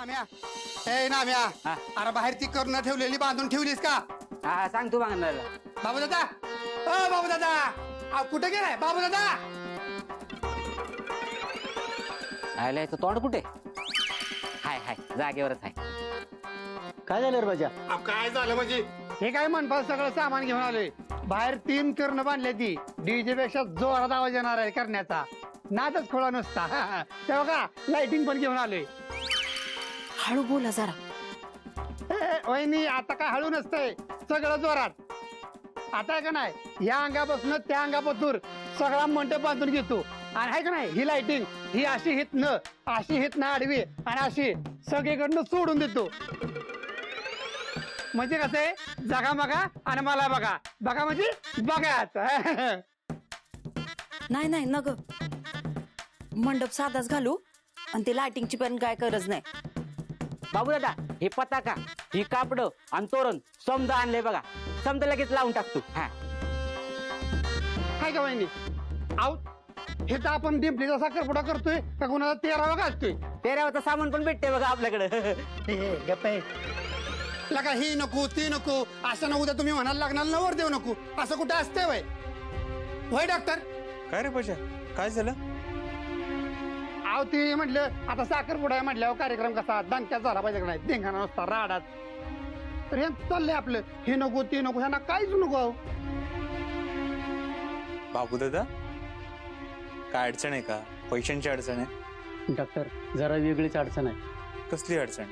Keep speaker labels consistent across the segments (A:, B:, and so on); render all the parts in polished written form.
A: नाम्या ए नाम्या
B: हा.
A: अरे बाहेर ती कर्ण ठेवलेली बांधून ठेवलीस का?
B: हा सांग तू मागणार
A: बाबू दादा बाबू दादा कुठे गेलाय बाबू दादा?
B: आयला याचं तोंड कुठे? हाय हाय जागेवरच आहे.
C: काय झालं रे बाजा?
A: काय झालं म्हणजे? हे काय म्हणपाल सगळं सामान घेऊन आलोय. बाहेर 3 कर्ण बांधले ती डीजे पेक्षा जोरात आवाज येणार आहे करण्याचा. नादच खोळा नुसता तेव्हा का लाइटिंग पण घेऊन आलोय.
D: हळू बोला जरा.
A: वहिनी आता काय हळू नसतंय, सगळं जोरात. आता आहे का नाही या अंगापासून त्या अंगापासून सगळा मंडप बांधून घेतो. आणि आहे का नाही ही लाइटिंग ही अशी हित न आडवी आणि अशी सगळीकडनं सोडून देतो. म्हणजे कसं आहे जगा बघा आणि मला बघा बघा म्हणजे बघाच.
D: नाही नाही नग मंडप साधाच घालू आणि ते लाइटिंगची पण काय गरज नाही.
B: बाबू दादा हे पताका ही कापड आणि तोरण समजा आणले बघा. समजा लगेच लावून टाकतो. हा
A: काय का वहिनी आऊ हे तर आपण डिंपलीचा साखरपुडा करतोय का कुणाला 13वा घालतोय?
B: तेरावचं सामान पण भेटते बघा आपल्याकडे.
A: गप्पे लगा ही नको ती नको असं नको. उद्या तुम्ही म्हणायला लागणार नवर देऊ नको असं कुठं असते वय होय डॉक्टर?
E: काय रे पशा काय झालं?
A: आव ते म्हटलं आता साखरपुडा आहे म्हटल्यावर कार्यक्रम कसा दणक्यात झाला पाहिजे का नाही, धिंगाणा नुसता राडात. तर हे चाललंय आपलं हे नको ते नको ह्यांना काहीच नको. अहो
E: बाबू दादा काय अडचण आहे का? पैशांची अडचण आहे?
C: डॉक्टर जरा वेगळीच अडचण आहे.
E: कसली अडचण?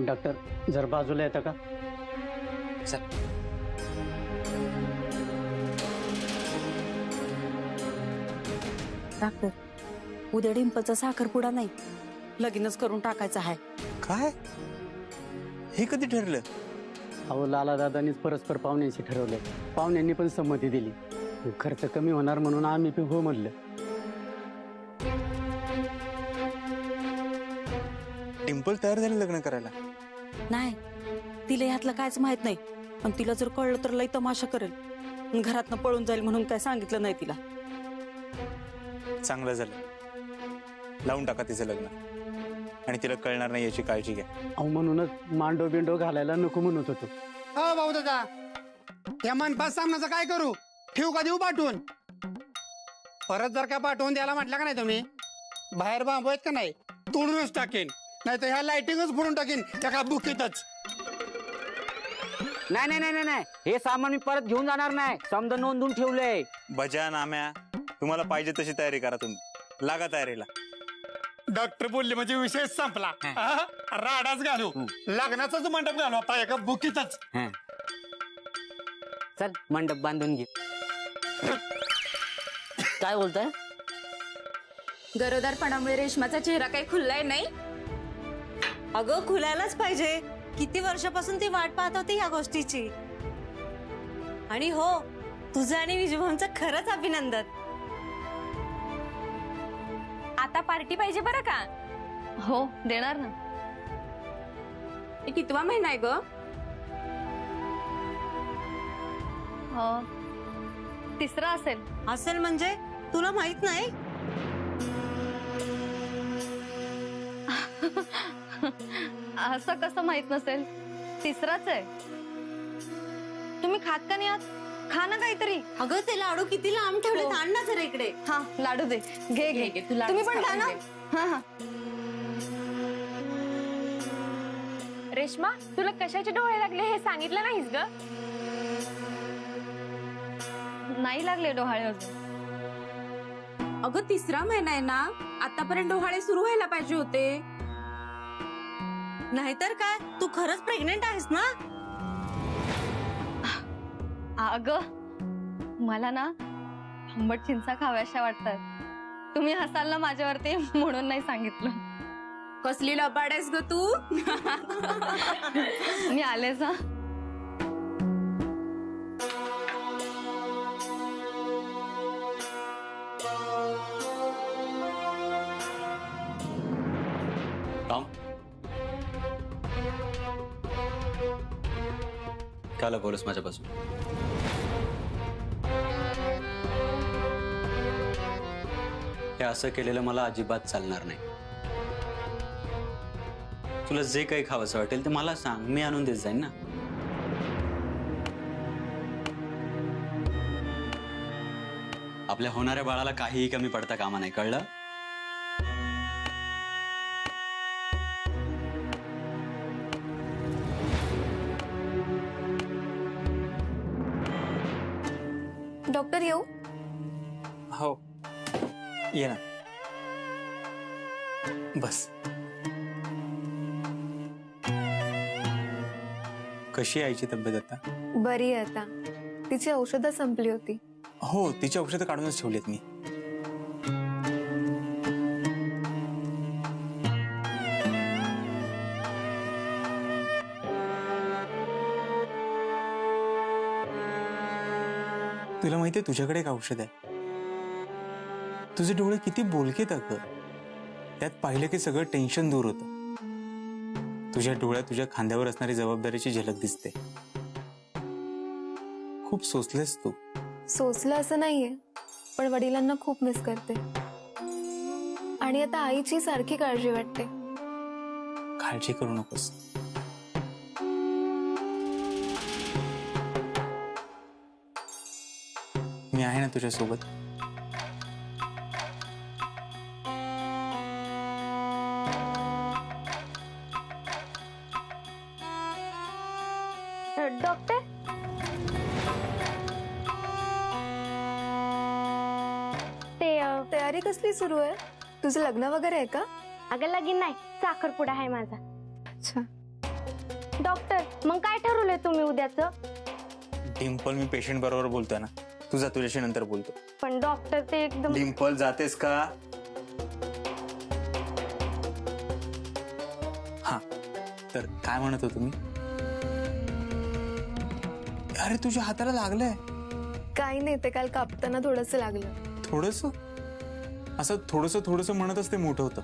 C: डॉक्टर जर बाजूला येतं का?
E: चल.
D: डॉक्टर उद्या डिंपलचा साखरपुडा नाही लगीनच करून टाकायचं आहे.
E: काय हे कधी ठरलं?
C: अहो लाला दादानीच परस्पर पाहुण्यांशी ठरवलंय. पाहुण्यांनी पण संमती दिली. खर्च कमी होणार म्हणून आम्ही पण हो म्हणलं.
E: टिम्पल तयार झाली लग्न करायला?
D: नाही तिला ह्यातलं कायच माहित नाही. पण तिला जर कळलं तर लई तमाशा करेल. घरातनं पळून जाईल म्हणून काय सांगितलं नाही तिला.
E: चांगलं झालं. लावून टाका तिचं लग्न आणि तिला कळणार नाही याची काळजी घ्या.
C: अहो म्हणूनच मांडो बिंडो घालायला नको म्हणत होतो.
A: हो भाऊ दादा त्या मनपात सामनाचं काय करू? ठेवू का देऊ पाठवून? परत जर का पाठवून द्यायला म्हटलं का नाही तुम्ही बाहेर बांबू आहेत का नाही तोडूनच टाकेन. नाही तर ह्या लाइटिंगच फोडून टाकेन त्या का बुकीतच.
B: नाही नाही नाही नाही हे सामान मी परत घेऊन जाणार नाही. समजा नोंदून ठेवलंय.
E: बजा नाम्या तुम्हाला पाहिजे तशी तयारी करा. तुम्ही लागा तयारीला.
A: डॉक्टर बोलले म्हणजे विषय संपला. राडाच घालू लग्नाचाच मंडप घालू आता एका बुकीतच.
B: हा. चल मंडप बांधून घे.
D: काय बोलताय?
F: गरोदरपणामुळे रेशमाचा चेहरा काही खुललाय नाही.
G: अगं खुलायलाच पाहिजे. किती वर्षापासून ती वाट पाहत होती ह्या गोष्टीची. आणि हो तुझं आणि विजूभाऊंचं खरंच अभिनंदन.
F: आता पार्टी पाहिजे बरं का?
H: हो देणार ना.
F: हे कितवा महिना आहे ग?
H: तिसरा असेल.
G: असेल म्हणजे तुला माहित नाही?
H: असं कसं माहित नसेल? तिसराच आहे. तुम्ही खात का नाही आहात? खा ना काहीतरी.
G: अगं ते लाडू किती लांब ठेवले. आण ना जरा इकडे.
H: हा लाडू दे. घे घे
F: घे, तू लाडूच
H: तुम्ही पण खा
F: खाऊन
H: ना.
F: घे.
H: हा हा.
F: रेशमा तुला कशाचे डोळे लागले हे सांगितलं नाहीस ग?
H: नाही लागले डोहाळे अजून.
F: अगं तिसरा महिना आहे ना आतापर्यंत डोहाळे सुरू व्हायला पाहिजे होते.
G: नाहीतर काय तू खरंच प्रेग्नेंट आहेस ना?
H: अगं मला ना आंबट चिंचा खाव्याशा वाटतात. तुम्ही हसाल ना माझ्यावरती म्हणून नाही सांगितलं.
F: कसली लबाड आहेस ग तू?
H: मी आलेच हा.
I: काय बोलस माझ्यापासून?
C: हे असं केलेलं मला अजिबात चालणार नाही. तुला जे काही खावंसं वाटेल ते मला सांग, मी आणून देत जाईन ना. आपल्या होणाऱ्या बाळाला काहीही कमी पडता कामा नाही, कळलं?
H: डॉक्टर येऊ?
E: हो ये ना, बस. कशी आहे आईची तब्येत आता?
H: बरी आहे आता. तिची औषधं संपली होती.
E: हो, तिची औषधं काढूनच ठेवलीत मी. तुला माहितीये तुझ्याकडे एक औषध आहे. तुझे डोळे किती बोलकेत अगं. त्यात पाहिलं की सगळं टेन्शन दूर होतं. तुझ्या डोळ्यात तुझ्या खांद्यावर असणारी जबाबदारीची झलक दिसते. खूप सोचलेस तू.
H: सोचलं असं नाहीये, पण वडिलांना खूप मिस करते. आणि आता आईची सारखी काळजी वाटते.
E: काळजी करू नकोस. मी आहे ना तुझ्या सोबत.
H: डॉक्टर, तयारी कसली सुरू आहे? तुझं लग्न वगैरे आहे का?
I: अगं लगीन नाही, साखरपुडा आहे माझा.
H: अच्छा.
I: डॉक्टर, मग काय ठरवलंय तुम्ही उद्याचं?
E: डिम्पल, मी पेशंट बरोबर बोलतोय ना. तुझा तुझ्याशी नंतर बोलतो.
I: पण डॉक्टर ते एकदम.
E: डिम्पल, जातेस का? हा, तर काय म्हणत होतो मी? अरे तुझ्या हाताला लागलंय.
H: काही नाही, ते काल कापताना थोडंसं लागलं.
E: थोडस असं थोडस म्हणत असते मोठं होतं.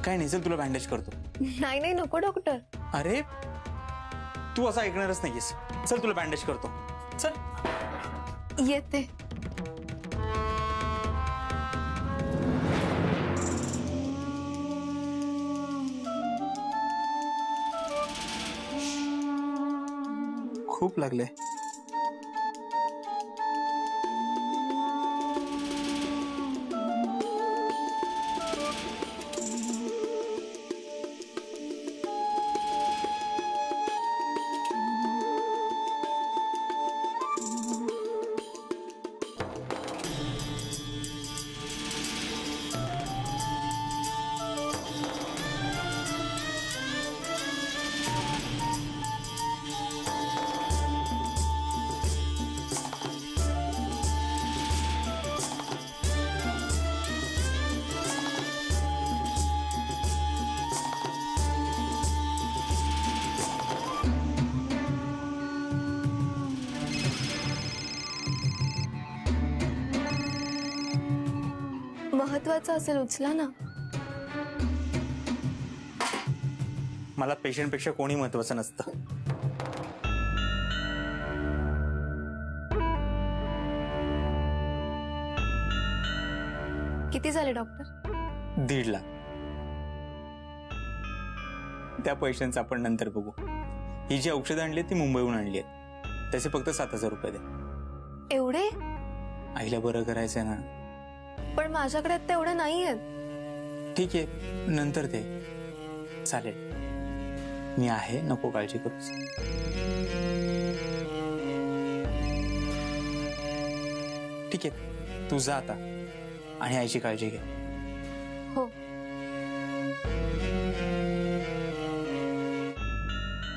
E: काय नाही, चल तुला बँडेज करतो.
H: नाही नाही, नको डॉक्टर.
E: अरे तू असं ऐकणारच नाहीयेस. चल तुला बँडेज करतो. चल.
H: येते.
E: खूप लागले.
H: महत्वाचं असेल, उचला ना.
E: मला पेशंट पेक्षा कोणी महत्वाचं नसतं.
H: किती झाले डॉक्टर?
E: 1.5 लाख. त्या पैशांचं आपण नंतर बघू. ही जी औषधं आणली ती मुंबईहून आणली आहेत. त्याचे फक्त 7,000 रुपये दे.
H: एवढे?
E: आईला बरं करायचंय ना.
H: पण माझ्याकडे आता एवढे नाही आहेत.
E: ठीक आहे, नंतर दे. चालेल, मी आहे, नको काळजी करूस. ठीक आहे, तू जा आता आणि आईची काळजी घे.
H: हो.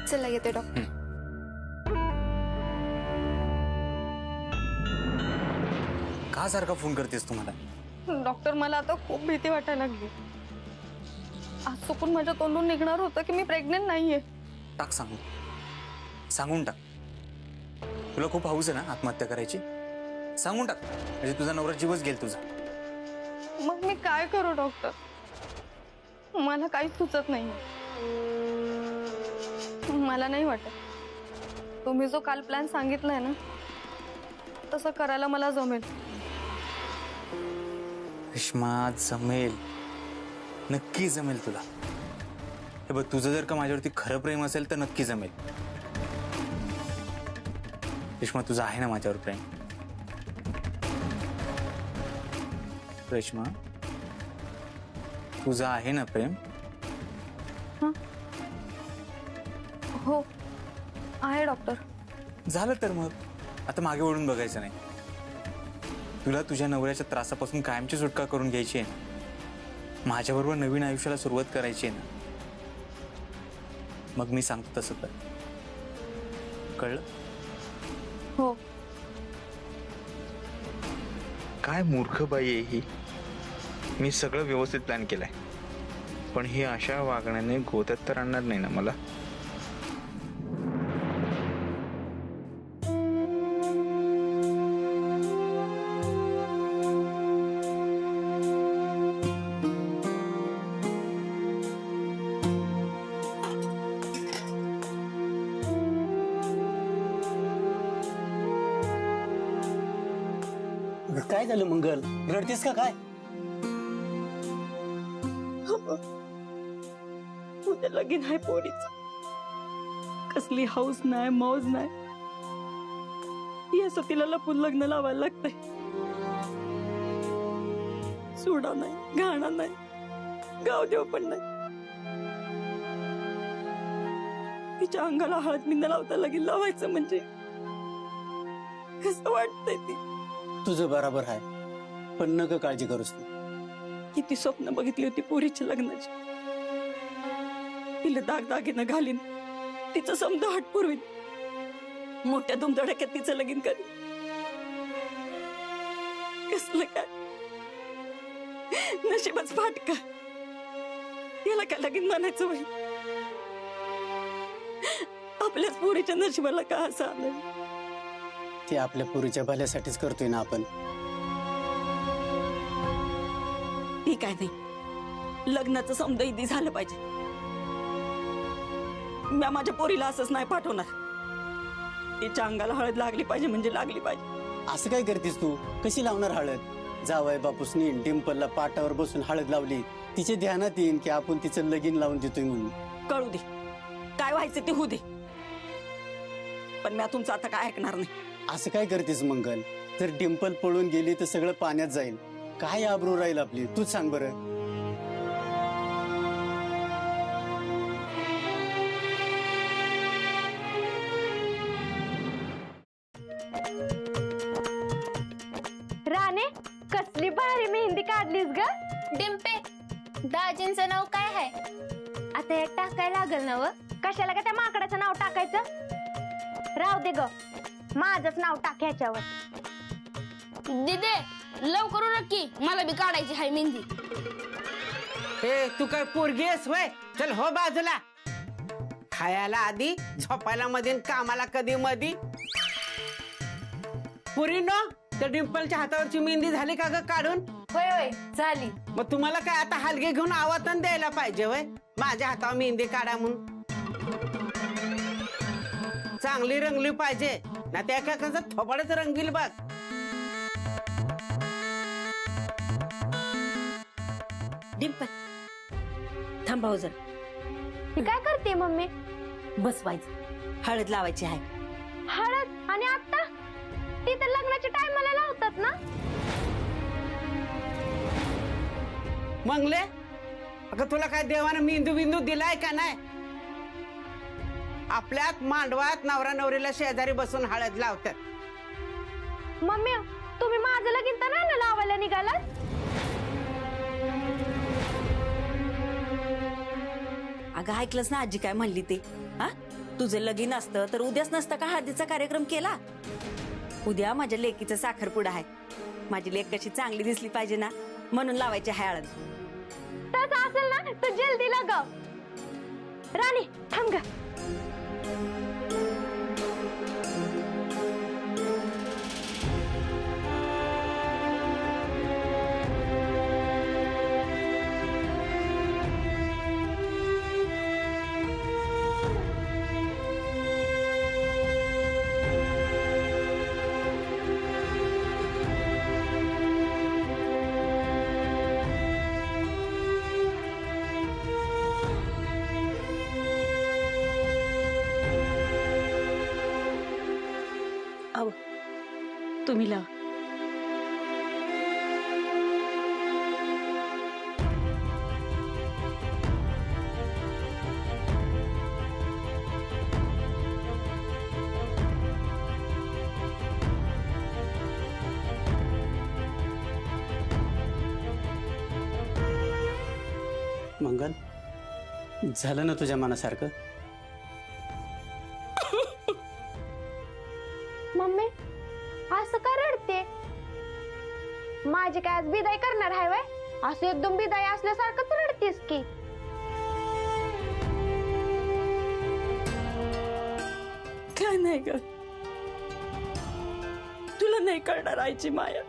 H: चला, येते डॉक्टर.
E: का सारखा फोन करतेस तुम्हाला?
D: डॉक्टर, मला आता खूप भीती वाटायला लागली. आज चुकून माझ्या तोंडून निघणार होतं की मी प्रेग्नेंट नाहीये.
E: टाक, सांगून टाक. तुला खूप हौस आहे ना आत्महत्या करायची? सांगून टाक, म्हणजे तुझा नवरा जीवच गेल तुझा.
D: मग मी काय करू डॉक्टर? मला काहीच सुचत नाही. मला नाही वाटत तुम्ही जो काल प्लॅन सांगितलाय ना तसं करायला मला जमेल.
E: रेश्मा जमेल, नक्की जमेल तुला. हे बघ, तुझं जर का माझ्यावरती खरं प्रेम असेल तर नक्की जमेल. रेश्मा, तुझं आहे ना माझ्यावर प्रेम? रेश्मा, तुझं आहे ना प्रेम?
H: हो आहे डॉक्टर.
E: झालं तर मग आता मागे वळून बघायचं नाही. तुला तुझ्या नवऱ्याच्या त्रासापासून कायमची सुटका करून घ्यायची आहे. माझ्याबरोबर नवीन आयुष्याला सुरुवात करायची आहे ना. मग मी सांगतो तसं कर. कळलं?
H: हो.
J: काय मूर्ख बाई आहे ही. मी सगळं व्यवस्थित प्लॅन केलंय, पण ही अशा वागण्याने गोत्यात तर आणणार नाही ना मला.
C: काय झालं मंगल, रडतेस का काय?
D: उद्या लगीन आहे पोरीच. कसली हाऊस नाही, मौज नाही. याचं तिला लपून लग्न लावायला लागतंय. सोडा नाही, घाणा नाही, गाव देव पण नाही. तिच्या अंगाला हळद मिंद लावता लगीन लावायचं म्हणजे कसं वाटतंय ती.
C: तुझं बराबर आहे, पण नका काळजी करूस तू.
D: किती स्वप्न बघितली होती पोरीच्या लग्नाची. तिला दागदागिनं घालीन, तिचं समजा हट पुरवीन, मोठ्या धुमधडाक्यात तिचं लगीन करीन. कसलं काय नशीबच फाटका. याला काय लगीन म्हणायचं होई. आपल्याच पोरीच्या नशिबाला का असं आलं.
C: ते आपल्या पोरीच्या भल्यासाठीच करतोय ना आपण.
D: ती काय नाही, लग्नाचं समजा झालं पाहिजे. मी माझ्या पोरीला असंच नाही पाठवणार. तिच्या अंगाला हळद लागली पाहिजे म्हणजे लागली पाहिजे.
C: असं काय करतेस तू? कशी लावणार हळद? जावई बापूसनी डिंपलला पाटावर बसून हळद लावली. तिच्या ध्यानात येईन की आपण तिचं लगीन लावून देतोय म्हणून.
D: कळू दे, काय व्हायचं ते होऊ दे, पण मी तुमचं आता काय ऐकणार नाही.
C: असं काय करतेस मंगल? जर डिंपल पळून गेली तर सगळं पाण्यात जाईल. काय आबरू राहील आपली, तूच सांग बरं.
I: राणे, कसली भारी मेहंदी काढलीस ग.
H: डिंपे, दाजींचं नाव काय आहे?
I: आता एक टाकायला लागल ना व. कशाला का त्या माकडाचं नाव टाकायचं? राहू दे ग, माझंच नाव टाक ह्याच्यावर.
H: दिदे लवकर नक्की, मला बी काढायची हाय मेहंदी.
B: ए तू काय पोरगी आहेस वय? चल हो बाजूला. खायला आधी, झोपायला मध्ये, कामाला कधी मधी. पुरीनो, त्या डिंपलच्या हातावरची मेहंदी झाली का ग काढून?
H: होय होय झाली.
B: मग तुम्हाला काय आता हलगे घेऊन आवातन द्यायला पाहिजे वय? माझ्या हातावर मेहंदी काढा म्हणून. चांगली रंगली पाहिजे ना, त्या एका थोबाडच रंगील बघ.
D: डिंपल थांबाव जर.
I: ही काय करते मम्मी?
D: बसवायचं, हळद लावायची आहे.
I: हळद? आणि आता ती तर लग्नाच्या टायमाला लावतात ना.
B: मंगले, अगं तुला काय देवानं मेंदू बिंदू दिलाय का नाही? आपल्यात मांडवात नवरा नवरीला शेजारी बसून हळद लावतात.
I: मम्मी, तुम्ही माझं लगीन तर नाही ना लावायला निघालात?
D: अगं ऐकलंस ना आजी काय म्हणली ते? हा, तुझं लगीन असतं तर उद्याच नसतं का हळदीचा कार्यक्रम केला? उद्या माझ्या लेकीचा साखरपुडा आहे. माझी लेक कशी चांगली दिसली पाहिजे ना, म्हणून लावायची आहे हळद.
I: तसं असेल ना तर जल्दी लगाव. राणी थांब ग.
D: तुम्ही लावा.
C: मंगल, झालं ना तुझ्या मनासारखं?
I: मम्मी असं का रडते? माझी काय आज बिदाई करणार आहे वय? असं एकदम बिदाई असल्यासारखं तू रडतेस की.
D: काय नाही ग, तुला नाही कळणार आईची माया.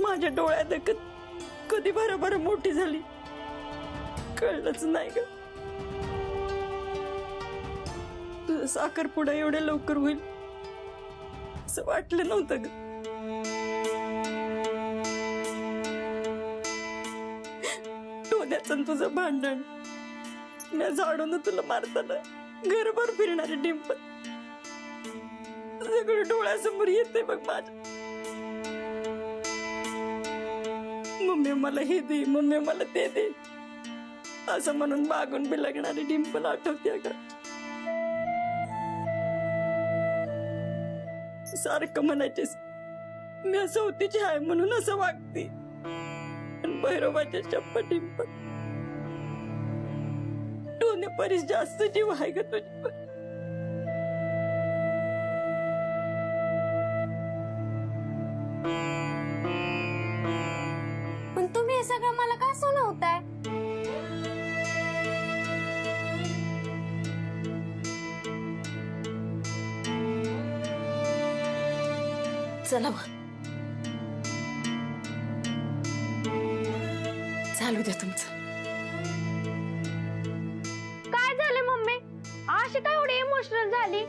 D: माझ्या डोळ्यात देखत कधी भरभर मोठी झाली कळलंच नाही ग. तुझं साखरपुडा एवढ्या लवकर होईल असं वाटलं नव्हतं ग. टोण्याचं तुझं भांडण, मी झाडून तुला मारताना घरभर फिरणारे डिंपल सगळं डोळ्यासमोर येते बघ माझ्या. मम्मी मला हे दे, मम्मी मला ते दे असं म्हणून मागून बिलगणारी डिंपल आठवते का? सारखं म्हणायचेस मी असं होतीची आहे म्हणून असं वागते, पण भैरवाच्या चप्पा डिंपल टोने परीस जास्त जीव आहे का तुझी?
I: पण तुम्ही हे सगळं मला का सुनावताय?
D: चला मग, चालू द्या तुमचं.
I: काय झालं मम्मी? अशी काय एवढी इमोशनल झाली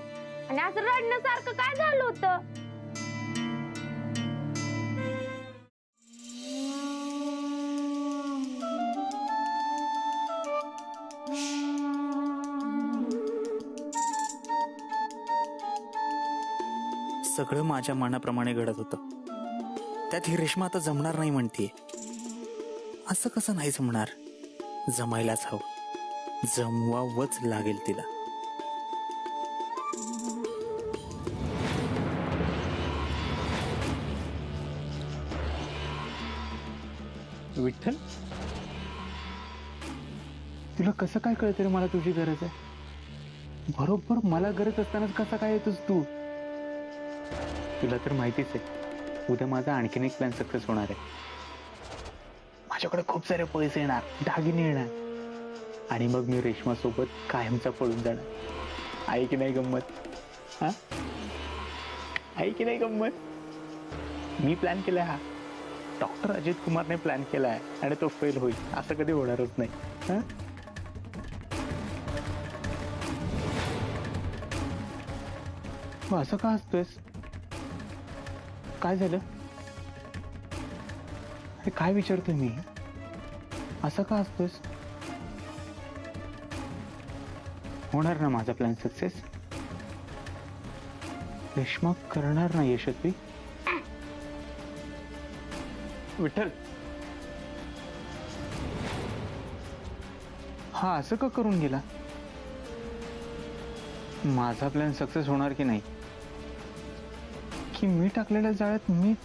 I: आणि असं रडण्यासारखं काय झालं होतं?
E: सगळं माझ्या मनाप्रमाणे घडत होतं. त्यात ही रेश्मा आता जमणार नाही म्हणतीये. असं कसं नाही जमणार? जमायलाच हवं, जमवावंच लागेल तिला.
J: विठ्ठल, तुला कसं काय कळतं रे मला तुझी गरज आहे? बरोबर मला गरज असतानाच कसा काय येतोस तू? तुला तर माहितीच आहे उद्या माझा आणखीन एक प्लॅन सक्सेस होणार आहे. माझ्याकडे खूप सारे पैसे येणार, दागिने येणार, आणि मग मी रेश्मा सोबत कायमचा पळून जाणार. आहे की नाही गंमत? हा, आहे की नाही गंमत? मी प्लॅन केलाय हा. डॉक्टर अजित कुमारने प्लॅन केलाय आणि तो फेल होईल असं कधी होणारच नाही. हा, असं का हसतोयस? काय झालं? अरे काय विचारतोय मी? असं का हसतोयस? होणार ना माझा प्लॅन सक्सेस? रेश्मा करणार ना यशस्वी? विठ्ठल, हा असं का करून गेला? माझा प्लॅन सक्सेस होणार की नाही, की मी टाकलेल्या जाळ्यात मीच